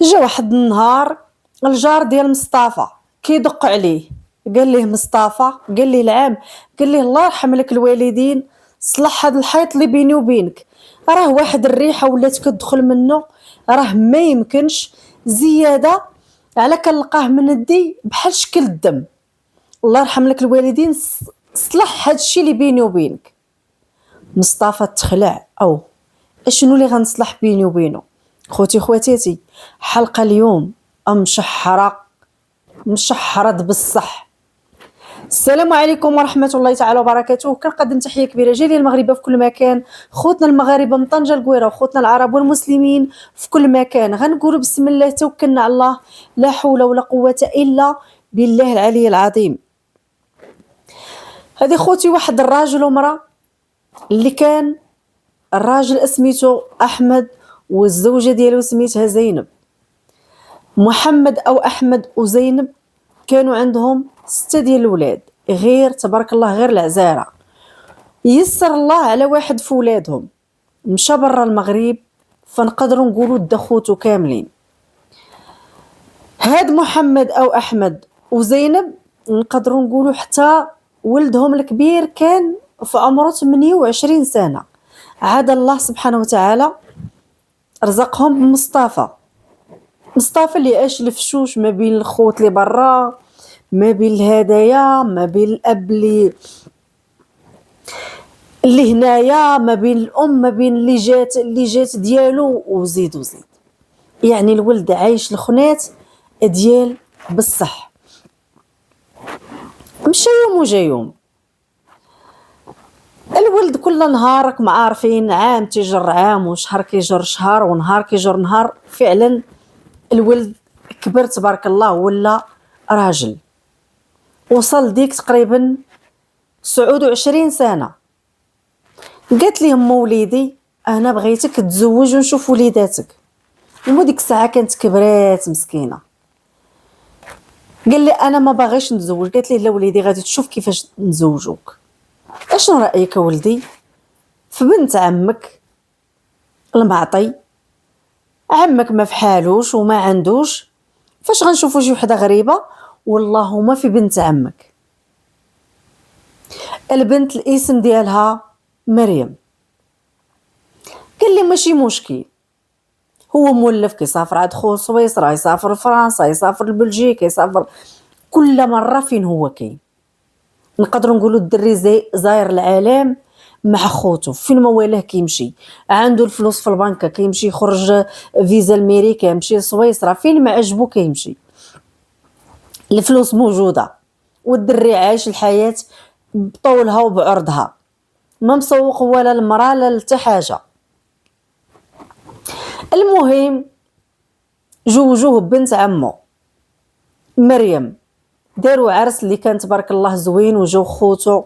جا واحد النهار الجار ديال مصطفى كيدق عليه، قال ليه مصطفى، قال ليه العام، قال ليه الله يرحم لك الوالدين، صلح هذا الحيط اللي بيني وبينك، راه واحد الريحه ولات كتدخل منه، راه ما يمكنش زياده على كنلقاه من الدي بحال شكل الدم. الله يرحم لك الوالدين، صلح هذا الشيء اللي بيني وبينك. مصطفى تخلع، او اشنو اللي غنصلح بيني وبينه؟ خوتي خواتاتي، حلقه اليوم مشحره بصح. السلام عليكم ورحمه الله تعالى وبركاته. كنقدم تحيه كبيره جاليه المغاربه في كل مكان، خوتنا المغاربه من طنجه القويره وخوتنا العرب والمسلمين في كل مكان. غنقولوا بسم الله توكلنا على الله، لا حول ولا قوه الا بالله العلي العظيم. هذه خوتي واحد الراجل ومراه، اللي كان الراجل اسميتو احمد والزوجه ديالو سميتها زينب. محمد او احمد وزينب كانوا عندهم 6 ديال الولاد، غير تبارك الله غير العزاره. يسر الله على واحد في ولادهم مشى برا المغرب، فنقدروا نقولوا دخوتو كاملين. هاد محمد او احمد وزينب نقدروا نقولوا حتى ولدهم الكبير كان في عمره 28 سنه. عاد الله سبحانه وتعالى رزقهم بمصطفى، مصطفى اللي عاش الفشوش ما بين الخوت اللي برا، ما بين الهدايا، ما بين الاب اللي هنايا، ما بين الام، ما بين اللي جات ديالو، وزيد. يعني الولد عايش الخنات ديال بصح. مشى يوم وجا يوم، الولد كل نهار راكم عارفين، عام تيجر عام وشهر كيجر شهر ونهار كيجر نهار. فعلا الولد كبر تبارك الله، ولا راجل، وصل ديك تقريبا 29 سنه. قالت لي وليدي انا بغيتك تزوج ونشوف وليداتك. ومو ديك الساعه كانت كبرات مسكينه. قال لي انا ما باغيش نتزوج. قالت لي لا وليدي غادي تشوف كيفاش نزوجوك. اشنو رايك ولدي في بنت عمك المعطي؟ عمك ما فحالوش وما عندوش، فاش غنشوفوا شي وحده غريبه؟ والله ما في بنت عمك. البنت الاسم ديالها مريم. قال لي ماشي مشكل، هو مولف كيسافر عند خو سويسرا، يسافر لفرنسا، يسافر لبلجيكا، يسافر كل مره فين هو كاين. نقدروا نقولوا الدري زاير العالم مع خوتو، فين ما والاه كيمشي، عنده الفلوس في البنكه كيمشي، يخرج فيزا لامريكا، يمشي لسويسرا، فين ما عجبو كيمشي، الفلوس موجوده. والدري عايش الحياه بطولها وبعرضها، ما مسوق ولا المراه لا حتى حاجه. المهم جوجوه بنت عمو مريم، داروا عرس اللي كان تبارك الله زوين، وجو خوتو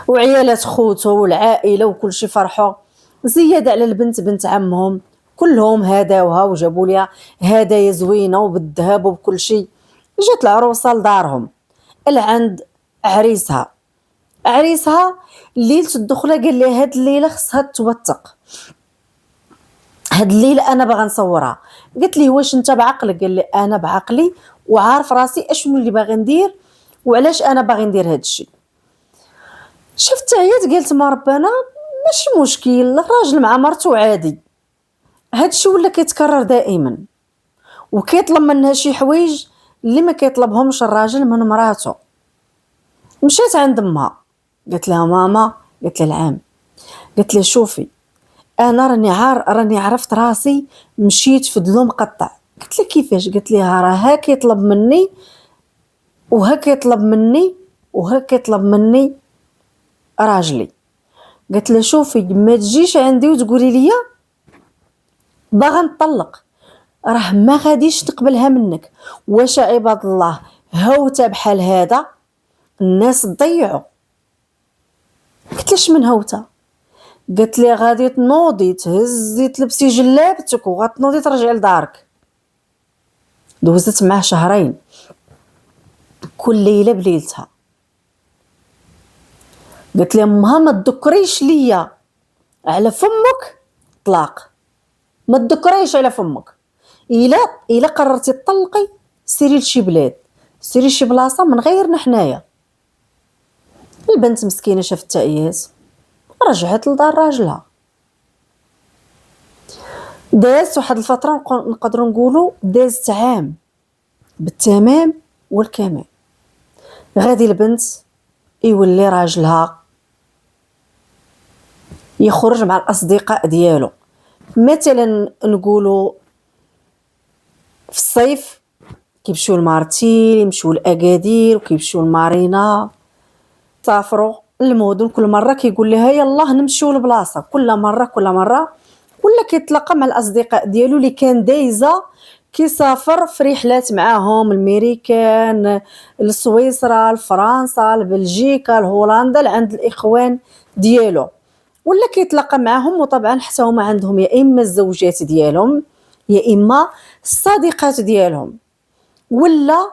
وعيالات خوتو والعائله وكل شيء فرحوا. زياده على البنت بنت عمهم كلهم هداوها وجابوا ليها هدايا زوينه وبالذهب وبكل شيء. جات العروسه لدارهم لعند عريسها ليله الدخله قال لها هاد الليله خصها توثق، هاد الليله انا باغا نصورها. قلت لي واش انت بعقلك؟ قال لي انا بعقلي وعارف راسي اشنو اللي باغي ندير وعلاش انا باغي ندير هاد الشيء. شفت عيات قلت ما ربنا ماشي مشكل، الراجل مع مرته عادي. هاد الشيء ولا كيتكرر دائما، وكيطلب منها شي حوايج اللي ما كيطلبهمش الراجل من مراته. مشيت عند امها قلت لها ماما، قلت لها العام، قلت لها شوفي انا راني عرفت راسي، مشيت في دلو مقطع. قلت لها كيفاش؟ قلت لها راه ها كيطلب مني وها كيطلب مني وها كيطلب مني راجلي. قلت لها شوفي ما تجيش عندي وتقولي لي باغا نطلق، راه ما غاديش نقبلها منك. واش عباد الله هوته بحال هذا الناس تضيعوا. قلت لها من هوته؟ قالت لي غادي تنوضي تهزي تلبسي جلابتك وغتنوضي ترجعي لدارك. دوزت معاه شهرين كل ليله بليلتها. قلت لي امها ما تذكريش ليا على فمك طلاق. ما تذكريش على فمك. الا الا قررتي تطلقي سيري لشي بلاد، سيري لشي بلاصه من غيرنا حنايا. البنت مسكينه شافت التعيات رجعت لدار راجلها. دازت واحد الفتره نقدروا نقولوا دازت عام بالتمام والكمال. غادي البنت يولي راجلها يخرج مع الاصدقاء ديالو، مثلا نقولوا في الصيف كيمشيو لمارتيل، يمشيو لاكادير وكيمشيو لمارينا، سافروا المدن. كل مره كيقول لها يلاه نمشيو لبلاصه، كل مره ولا كيتلاقى مع الاصدقاء ديالو اللي كان دايزه كيسافر في رحلات معاهم الميريكان، لسويسرا، لفرنسا، لبلجيكا، لهولندا، لعند الاخوان ديالو، ولا كيتلاقى معاهم. وطبعا حتى هما عندهم يا اما الزوجات ديالهم يا اما الصديقات ديالهم. ولا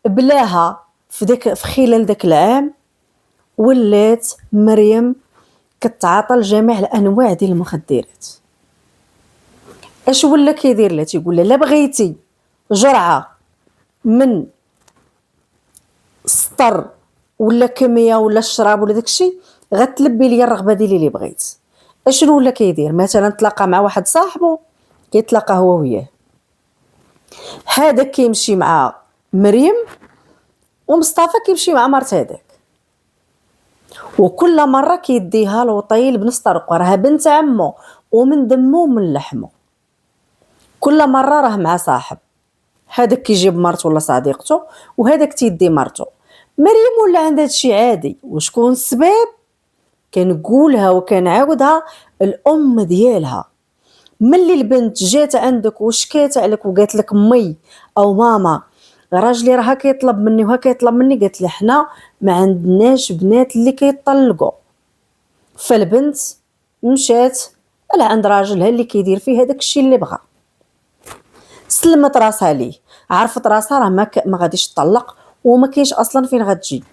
بلاها في خلال داك العام ولات مريم كتعاطى لجميع الانواع ديال المخدرات. اش ولا كيدير لها؟ تيقول لها لا بغيتي جرعه من السطر ولا كميه ولا الشراب ولا داكشي غتلبي لي الرغبه ديالي اللي بغيت. اشنو ولا كيدير؟ مثلا تلاقى مع واحد صاحبه كيتلاقى هو وياه، هذاك كيمشي مع مريم ومصطفى كيمشي مع مرت هذاك، وكل مره كيديها الوطيل بنفس الطريقه، راه بنت عمو ومن دمه ومن لحمه. كل مره راه مع صاحب، هذاك كيجيب مرته ولا صديقته وهذاك تيدي مرته. مريم ولا عندها هادشي عادي. وشكون السبب؟ كنقولها وكنعاودها، الام ديالها. ملي البنت جات عندك وشكات عليك وقالت لك مي او ماما راجلي راه كيطلب مني وها كيطلب مني، قالت لي حنا ما عندناش بنات اللي كيطلقوا. فالبنت مشات لعند راجلها اللي كيدير فيه هذاك الشيء اللي بغا، سلمت راسها ليه، عرفت راسها راه ما غاديش تطلق وما كاينش اصلا فين غتجي.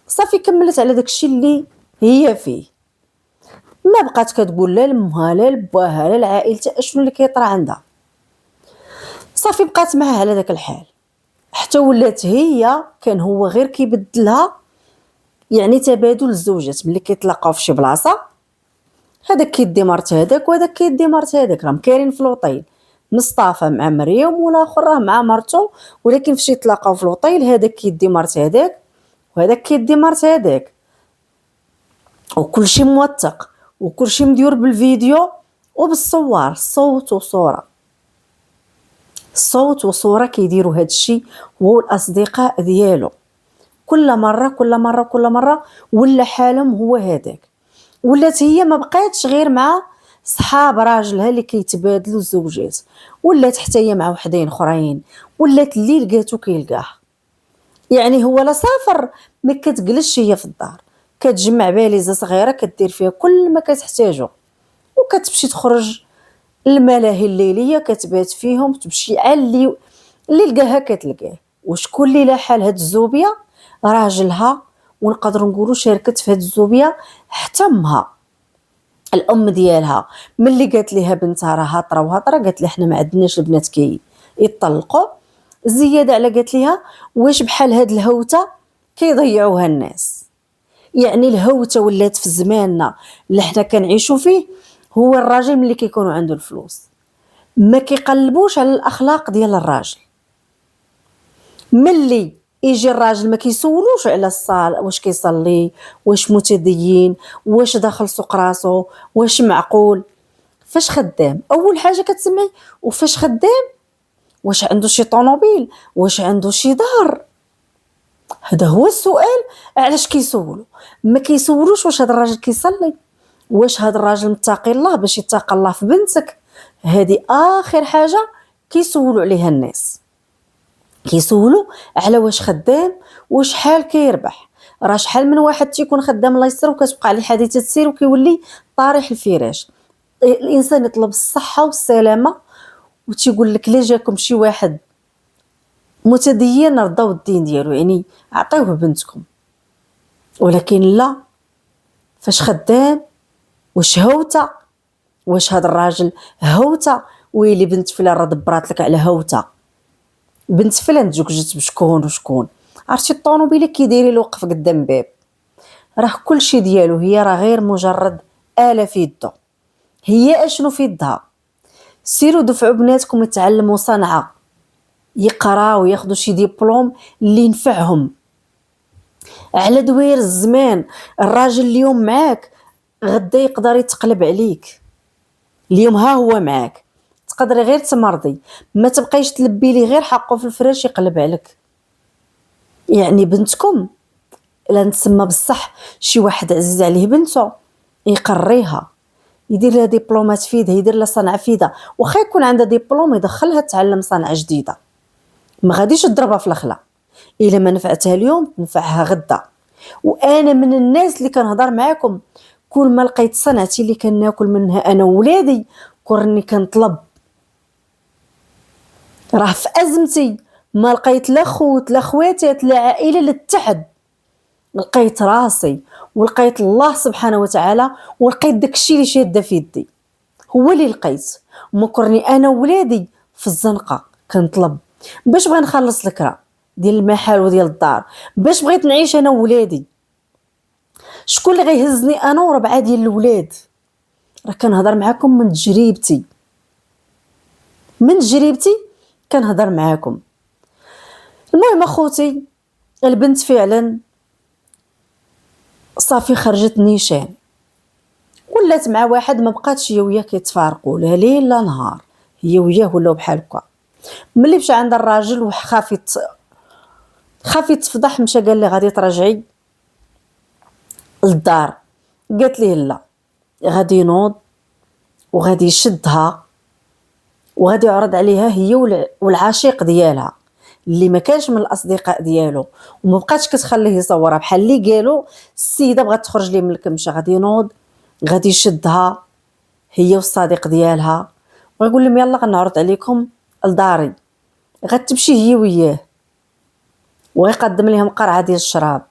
صافي كملت على داك الشيء اللي هي فيه، ما بقات كتقول لا لمها لا لباها لا لعائلتها اشنو اللي كيطرا عندها. صافي بقات معاه على داك الحال حتى ولات هي كان هو غير كيبدلها، يعني تبادل الزوجات. ملي كيتلاقاو في شي بلاصه هذاك كيدي مرت هذاك وهذاك كيدي مرت هذاك، راهم كايرين في لوطيل، مصطفى مع مريم والاخر راه مع مرته، ولكن فاش يتلاقاو في لوطيل هذاك كيدي مرت هذاك وهذاك كيدي مرت هذاك، وكلشي موثق وكلشي مديور بالفيديو وبالصور، صوت وصوره، صوت وصوره كيديروا هذا الشيء هو الاصدقاء ديالو. كل مره ولا حالهم هو هذاك. ولات هي ما بقاتش غير مع صحاب راجلها اللي كيتبادلوا الزوجات، ولات حتى هي مع وحدين اخرين، ولات اللي لقاتو كيلقاه. يعني هو لا سافر ما كتجلسش هي في الدار، كتجمع باليزه صغيره كدير فيها كل ما كتحتاجو، وكتمشي تخرج الملاهي الليليه كتبات فيهم، تمشي على اللي لقاها كتلقاه. وشكون اللي لاحال هاد الزوبيه؟ راجلها. ونقدر نقولوا شاركت في هاد الزوبيه حتى امها، الام ديالها. ملي قالت ليها بنتها راه هاطره وهاطره، قالت لها حنا ما عندناش البنات يطلقوا. زياده على قالت ليها واش بحال هاد الهوته كيضيعوها الناس. يعني الهوته ولات في زماننا اللي حنا كنعيشوا فيه، هو الراجل ملي كيكونوا عنده الفلوس ما كيقلبوش على الاخلاق ديال الراجل. ملي يجي الراجل ما كيسولوش على الصلاه، واش كيصلي، واش متدين، واش داخل سوق راسو، واش معقول، فاش خدام. اول حاجه كتسمعي وفاش خدام، واش عنده شي طوموبيل، واش عنده شي دار. هذا هو السؤال. علاش كيسولوا؟ ما كيسولوش واش هذا الراجل كيصلي، واش هذا الراجل متقي الله باش يتقى الله في بنتك. هذه اخر حاجه كيسولوا عليها الناس. كيسولوا على واش خدام، واش حال كيربح. راه شحال من واحد تيكون خدام الله يسر وكتبقى عليه حادثه السير وكيولي طارح الفراش. الانسان يطلب الصحه والسلامه وتيقول لك لا جاكم شي واحد متدين رضاو الدين ديالو يعني عطيوه بنتكم. ولكن لا، فاش خدام واش هوته واش هذا الراجل هوته ويلي بنت فلان راه دبرات لك على هوته، بنت فلان تزوجت بشكون وشكون. عرفتي الطونوبيله كي دايره الوقف قدام باب، راه كلشي ديالو، هي راه غير مجرد آلة في يدو. هي اشنو في يدها؟ سيروا دفعوا بناتكم يتعلموا صنعه، يقراو ياخذوا شي ديبلوم اللي ينفعهم. على دوير الزمان الراجل اليوم معاك غدا يقدر يتقلب عليك. اليوم ها هو معاك، تقدري غير تمرضي، ما تبقايش تلبي لي غير حقه في الفراش يقلب عليك. يعني بنتكم لا نتسمى بصح شي واحد عزيز عليه بنته يقريها، يدير لها ديبلومات في يدها، يدير لها صنعه في يدها، واخا يكون عندها ديبلوم يدخلها تعلم صنعه جديده، ما غاديش تضربها في الخلا. الا ما نفعتها اليوم تنفعها غدا. وانا من الناس اللي كنهضر معاكم كل ما لقيت صنعتي اللي كناكل منها انا وولادي كورني كنطلب. راه في ازمتي ما لقيت لا خوت لا خواتات لا عائله للتحد، لقيت راسي ولقيت الله سبحانه وتعالى ولقيت داكشي اللي شاده في يدي هو اللي لقيت. مكرني انا وولادي في الزنقه كنطلب باش بغي نخلص الكرا ديال المحل وديال الدار، باش بغيت نعيش انا وولادي. شكون اللي غيهزني انا وربعه ديال الولاد؟ راه كنهضر معاكم من تجربتي، من تجربتي كنهضر معاكم. المهم اخوتي، البنت فعلا صافي خرجت نيشان، ولات مع واحد ما بقاتش هي وياه كيتفارقوا لا ليل لا نهار، هي وياه ولاو بحال هكا. ملي مشى عند الراجل خاف يتفضح، مشى قال لي غادي ترجعي للدار. قالت ليه لا، غادي ينوض وغادي يشدها وغادي يعرض عليها هي والعشيق ديالها اللي ما كانش من الاصدقاء ديالو، وما بقاتش كتخليه يصورها بحال اللي قالوا. السيده بغات تخرج ليه من الكمشه، غادي ينوض غادي يشدها هي والصديق ديالها ويقول لهم يلا غنعرض عليكم لداري. غتمشي هي وياه ويقدم لهم قرعه ديال الشراب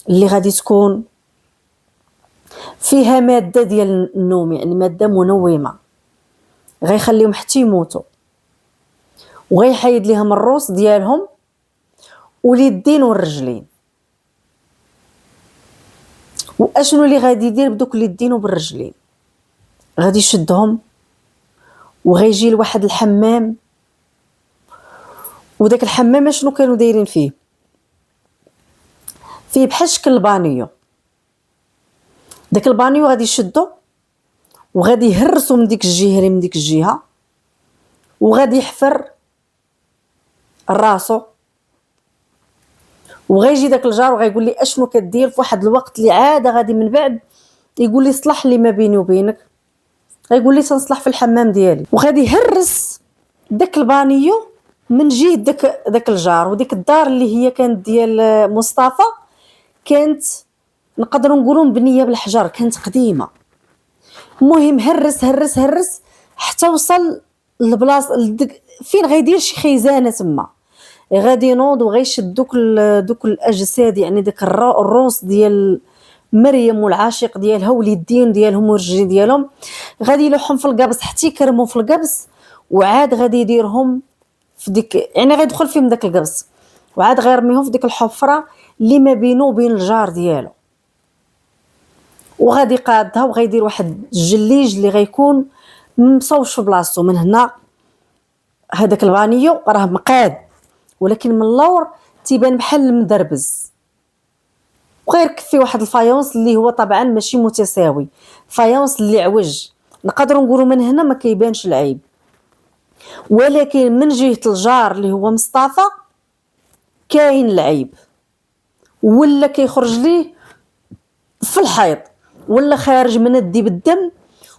اللي غادي تكون فيها ماده ديال النوم، يعني ماده منومه غيخليهم حتى يموتوا، وغيحيد لهم الروس ديالهم واليدين والرجلين. واشنو اللي غادي يدير بدوك اليدين وبالرجلين؟ غادي يشدهم وغيجي لواحد الحمام، وداك الحمام شنو كانوا دايرين فيه بحال شكل البانيو. داك البانيو غادي يشدو وغادي يهرسو من ديك الجهه من ديك الجهه، وغادي يحفر راسو، وغيجي داك الجار وغيقول لي اشنو كدير في واحد الوقت اللي عاده غادي من بعد يقول لي صلح لي ما بيني وبينك، غيقول لي تنصلح في الحمام ديالي، وغادي يهرس داك البانيو من جهه داك الجار. وديك الدار اللي هي كانت ديال مصطفى كانت نقدروا نقولوا مبنيه بالحجر، كانت قديمه. المهم هرس هرس هرس حتى وصل لبلاصه فين غيدير شي خيزانه تما. غادي ينوض وغيشد دوك الاجساد، يعني داك الروس ديال مريم والعاشق ديالها واليدين ديالهم والرجلين ديالهم، غادي يلوحهم في القبص حتى يكرموا في القبص، وعاد غادي يديرهم في ديك، يعني غيدخل فيهم داك القبص وعاد غيرميهم في ديك الحفره اللي ما بينه وبين الجار ديالو. وغادي قادها وغيدير واحد الجليج اللي غيكون مصوش في بلاصتو. من هنا هذاك البانيو راه مقاد، ولكن من اللور تيبان بحال المدربز، وغير كفي واحد الفايونس اللي هو طبعا ماشي متساوي، فايونس اللي عوج. نقدروا نقولوا من هنا ما كيبانش العيب، ولكن من جهه الجار اللي هو مصطفى كاين العيب، ولا كيخرج ليه في الحيط، ولا خارج من الدي بالدم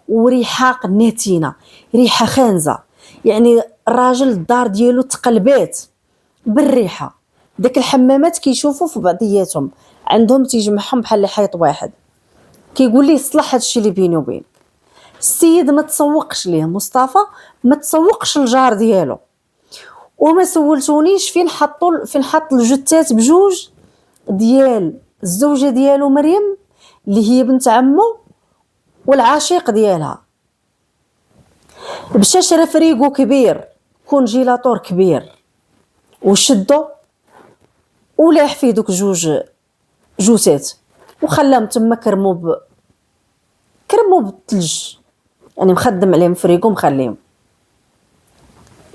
وريحه نتينه، ريحه خانزه. يعني الراجل الدار ديالو تقلبات بالريحه. داك الحمامات كيشوفوا في بعضياتهم عندهم تيجمعهم بحال اللي حيط واحد، كيقول ليه صلح هادشي اللي بيني وبين السيد. ما تسوقش ليه مصطفى، ما تسوقش الجار ديالو، وما سولتونيش فين حط الجثات بجوج ديال الزوجه ديالو مريم اللي هي بنت عمو والعشيق ديالها. مشى شرا فريغو كبير كونجيلاتور كبير وشدو ولاح فيه دوك جوج جوتات وخلاهم تما كرمو بالثلج، يعني مخدم عليهم فريغو مخليهم.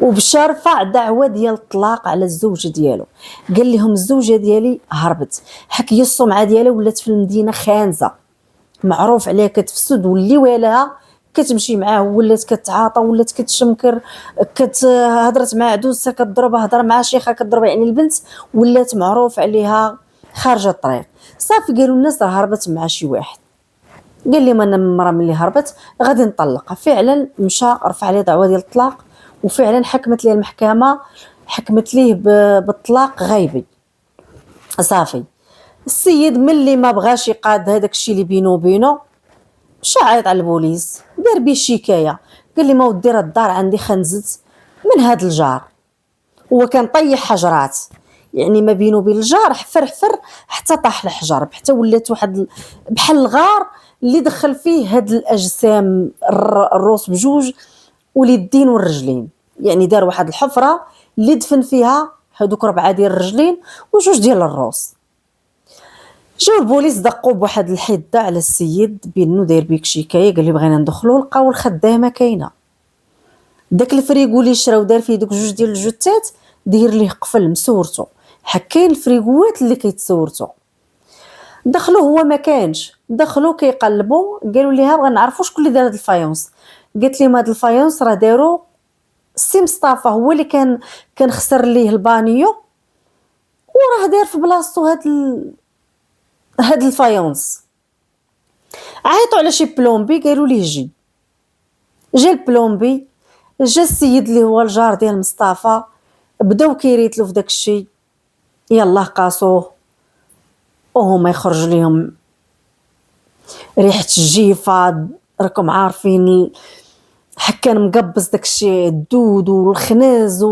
وبشا رفع دعوه ديال الطلاق على الزوجه ديالو، قال لهم الزوجه ديالي هربت، حكي السمعه ديالها ولات في المدينه خانزه، معروف عليها كتفسد، واللي والها كتمشي معاه ولات كتعاطى ولات كتشمكر، هضرت مع عدوسه كضربها، هضر مع شيخه كضربها، يعني البنت ولات معروف عليها خارجه الطريق. صافي قالوا الناس راه هربت مع شي واحد، قال لي ما انا المراه ملي هربت غادي نطلقها. فعلا مشى رفع عليه دعوه ديال الطلاق، وفعلا حكمت ليه المحكمه، حكمت ليه بالطلاق غيبي. صافي السيد ملي ما بغاش يقاد هذاك الشيء اللي بينه وبينه، مشى عيط على البوليس، دار بيه شكايه، قال لي ما ودي راه الدار عندي خنزت من هذا الجار، هو كان طيح حجرات، يعني ما بينه وبين الجار حفر حتى طاح الحجر، حتى ولات واحد بحال الغار اللي دخل فيه هاد الاجسام، الروس بجوج واليدين والرجلين، يعني دار واحد الحفره اللي دفن فيها هادوك 4 ديال الرجلين وجوج ديال الروس. جاو البوليس دقوا بواحد الحده على السيد بانه داير بيك شكايه، قال لي بغينا ندخلوا لقاو الخدامه كاينه، داك الفريغو اللي شراو دار فيه دوك جوج ديال الجثات داير ليه قفل مسورته، حكاين الفريغوات اللي كيتصورتو. دخلوا هو ما كانش، دخلوا كيقلبوا قالوا ليها بغا نعرفوا شكون اللي دار هاد الفايونس، قالت لهم هاد الفايونس راه داروا السي مصطفى، هو اللي كان خسر ليه البانيو وراه دار في بلاصتو هاد الفايونس. عيطوا على شي بلومبي قالوا ليه جا البلومبي، جا السيد اللي هو الجار ديال مصطفى، بداو كيريتلو في داك الشيء، يلاه قاسوه وهما يخرج ليهم ريحه الجيفه، راكم عارفين حكان مقبص داكشي الدود والخناز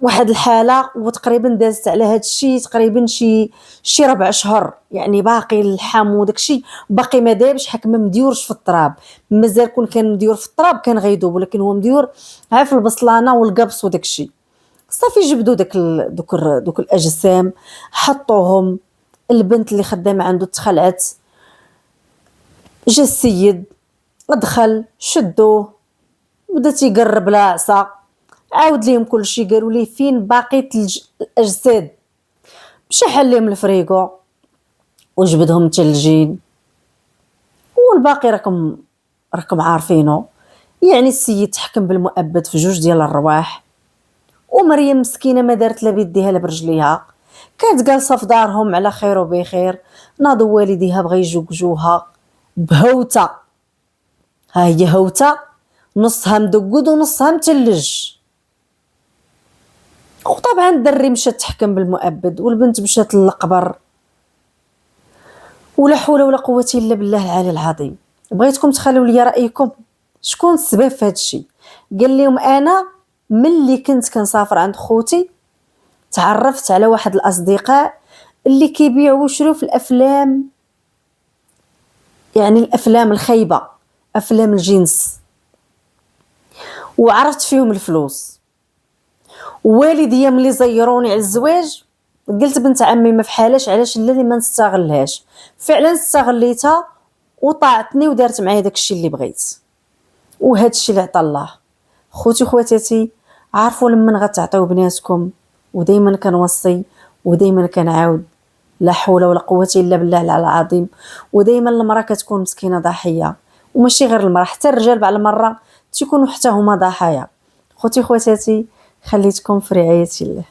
واحد الحاله، وتقريبا دازت على هذا الشيء تقريبا شي 4 شهور، يعني باقي اللحم وداكشي باقي ما دابش، حك ما مديورش في التراب، مازال كان مديور في التراب كان غيدوب، ولكن هو مديور ها في البصلانه والقبص وداكشي. صافي جبدوا دوك الاجسام حطوهم، البنت اللي خدامه عنده تخلعت، جا السيد دخل شدوه بدا تيقرب لها عصا، عاود ليهم كلشي، قالوا ليه فين باقي الاجساد، مشى حل لهم الفريغو وجبدهم متلجين، والباقي راكم عارفينه. يعني السيد تحكم بالمؤبد في 2 ديال الرواح، ومريم مسكينه ما دارت لا بيديها لا برجليها، كانت جالسه في دارهم على خير وبخير، ناضوا والديها بغا يجوجوها بهوته، ها هي هوته نصها مدقود ونصها متلج. وطبعا الدري مشى تحكم بالمؤبد والبنت مشات للقبر، ولا حول ولا قوه الا بالله العلي العظيم. بغيتكم تخلوا لي رايكم، شكون السبب في هذا الشيء؟ قال لهم انا ملي كنت كنسافر عند خوتي تعرفت على واحد الاصدقاء اللي كيبيعوا ويشريو في الافلام، يعني الافلام الخايبه، افلام الجنس، وعرفت فيهم الفلوس. والديا ملي زيروني على الزواج قلت بنت عمي ما فحالاش، علاش لا اللي ما نستغلهاش، فعلا استغليتها وطاعتني ودارت معايا داكشي اللي بغيت، وهذا الشيء اللي عطا الله. خوتي خواتاتي عارفوا لمن غتعطيو بناتكم، ودائما كنوصي ودائما كنعاود، لا حول ولا قوه الا بالله العلي العظيم. ودائما المراه كتكون مسكينه ضحيه، وماشي غير المراه، حتى الرجال بعض المره تيكونوا حتى هما ضحايا. خوتي خواتاتي خليتكم في رعايه الله.